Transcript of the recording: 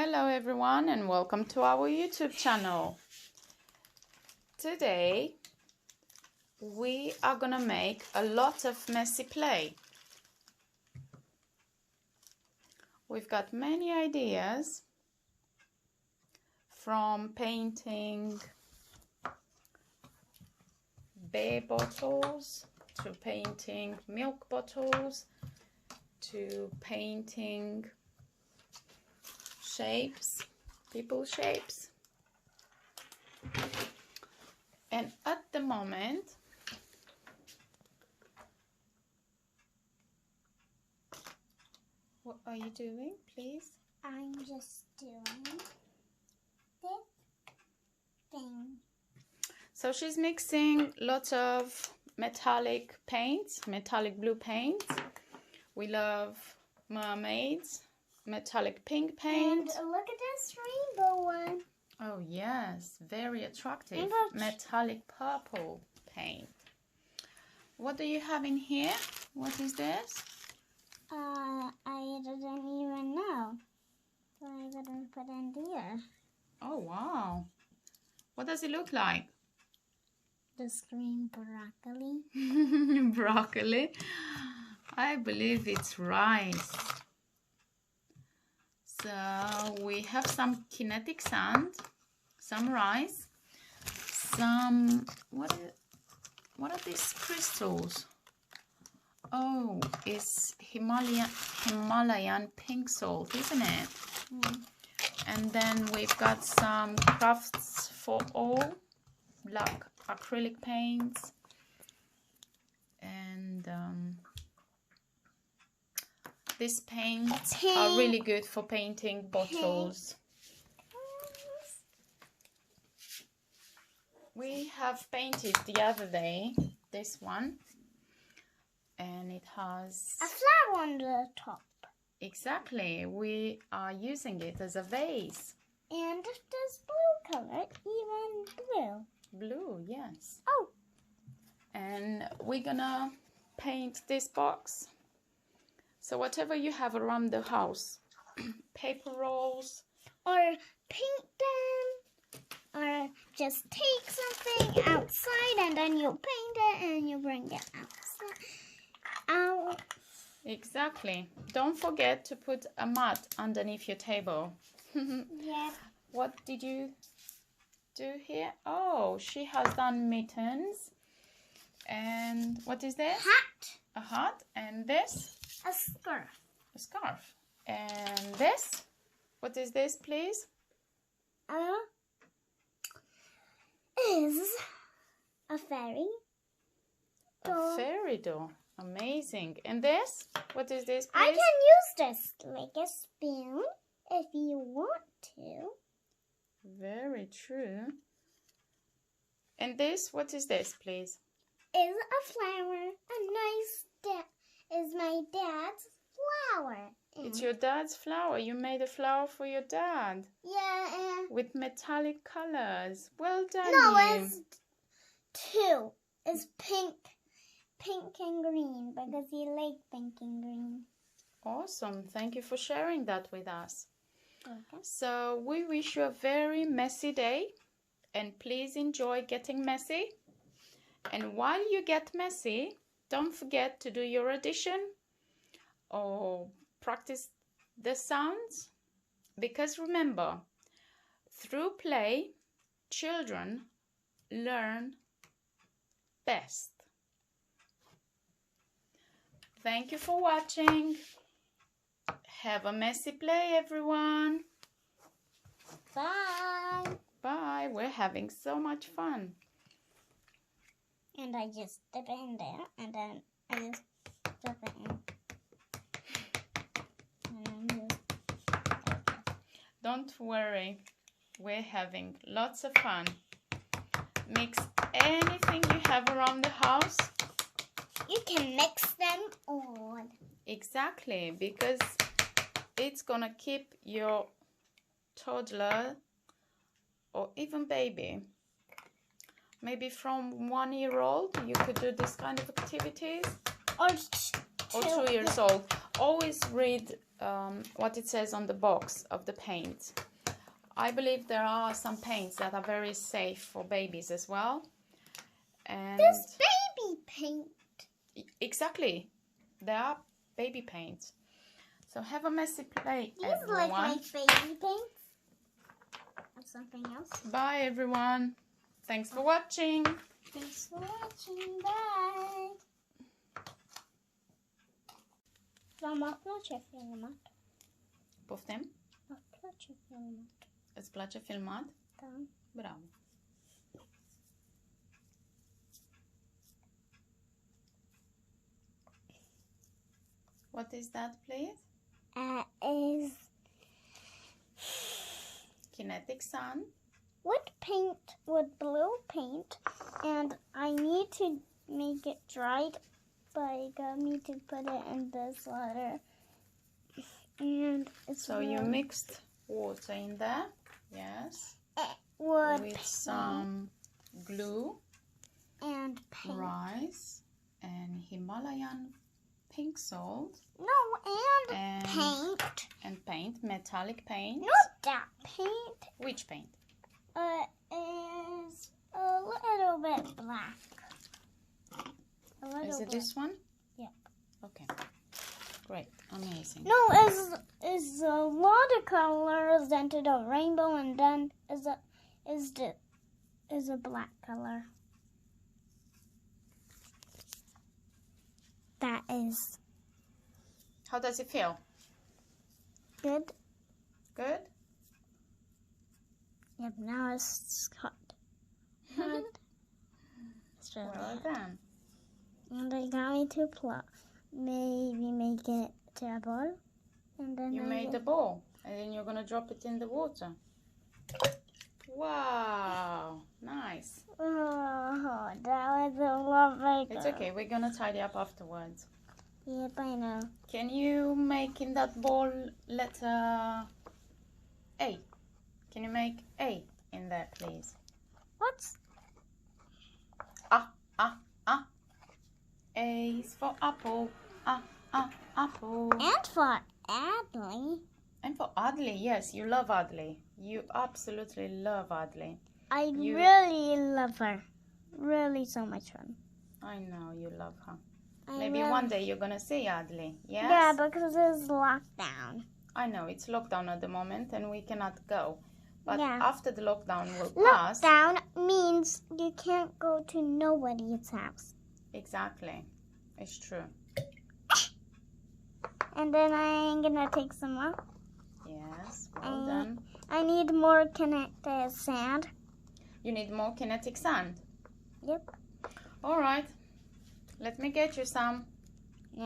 Hello everyone and welcome to our YouTube channel. Today we are gonna make a lot of messy play. We've got many ideas, from painting beer bottles to painting milk bottles to painting shapes, people shapes. And at the moment what are you doing, please? I'm just doing this thing. So she's mixing lots of metallic paints, metallic blue paints. We love mermaids, metallic pink paint. And look at this rainbow one. Oh yes, very attractive. Rainbow. Metallic purple paint. What do you have in here? What is this? I didn't even know. So I didn't put in here. Oh wow. What does it look like? This green broccoli. Broccoli. I believe it's rice. So we have some kinetic sand, some rice, some what are these crystals? Oh, it's Himalayan pink salt, isn't it? Mm. And then we've got some crafts for all, black acrylic paints, and these paints are really good for painting bottles. We have painted the other day this one, and it has a flower on the top. Exactly, we are using it as a vase. And this blue color, even blue. Blue, yes. Oh. And we're gonna paint this box. So whatever you have around the house, paper rolls, or paint them, or just take something outside and then you paint it and you bring it outside. Out. Exactly. Don't forget to put a mat underneath your table. Yeah. What did you do here? Oh, she has done mittens. And what is this? Hat. A hat. And this? A scarf. A scarf. And this? What is this, please? Is a fairy doll. A fairy doll. Amazing. And this? What is this, please? I can use this like a spoon if you want to. Very true. And this? What is this, please? Is a flower. A nice is my dad's flower. It's your dad's flower. You made a flower for your dad. Yeah, and with metallic colors. Well done. No, you. it's two. It's pink and green because he likes pink and green. Awesome. Thank you for sharing that with us. Okay. So we wish you a very messy day, and please enjoy getting messy. And while you get messy, don't forget to do your addition or practice the sounds, because remember, through play, children learn best. Thank you for watching. Have a messy play, everyone. Bye. Bye. We're having so much fun. And I just dip it in there, and then I just dip it in. And then Don't worry. We're having lots of fun. Mix anything you have around the house. you can mix them all. Exactly, because it's gonna keep your toddler or even baby, maybe from 1 year old, you could do this kind of activities. Or Or 2 years old. always read what it says on the box of the paint. I believe there are some paints that are very safe for babies as well. And this baby paint. Exactly. They are baby paints. So have a messy play, These everyone. look like baby paints. Or something else. Bye, everyone. Thanks for watching. Thanks for watching. Bye. Vám plače filmat. Poftim? Vám plače filmat. Îți place filmat? Da. Bravo. What is that, please? Is Kinetic sand. wood paint with blue paint, and I need to make it dried, but I need to put it in this water. And it's So you mixed water in there, yes, wood with paint some glue, and paint. rice, and Himalayan pink salt, No, and paint. and paint, metallic paint. Not that paint. Which paint? Is a little bit black. A little Is it bit. this one? Yeah. Okay. Great. Amazing. No, is a lot of colors into the rainbow, and then is a black color. That is How does it feel? good. Good? Yep, now it's hot. Hot. It's really Well hot. done. And I got me to maybe make it to a ball. And then You I made the ball, and then you're going to drop it in the water. Wow. Nice. Oh, that was a lot bigger. It's okay. We're going to tidy up afterwards. Yep, I know. Can you make in that ball letter A? Can you make A in there, please? What's A is for apple. Apple. and for Adley? And for Adley, yes, you love Adley. You absolutely love Adley. I really love her. Really so much fun. I know you love her. I Maybe really- one day you're going to see Adley, yes? Yeah, because it's lockdown. I know, it's lockdown at the moment and we cannot go. But Yeah. after the lockdown will pass... Lockdown means you can't go to nobody's house. Exactly. It's true. And then I'm gonna take some more. Yes, well done. I need more kinetic sand. You need more kinetic sand? Yep. All right. Let me get you some.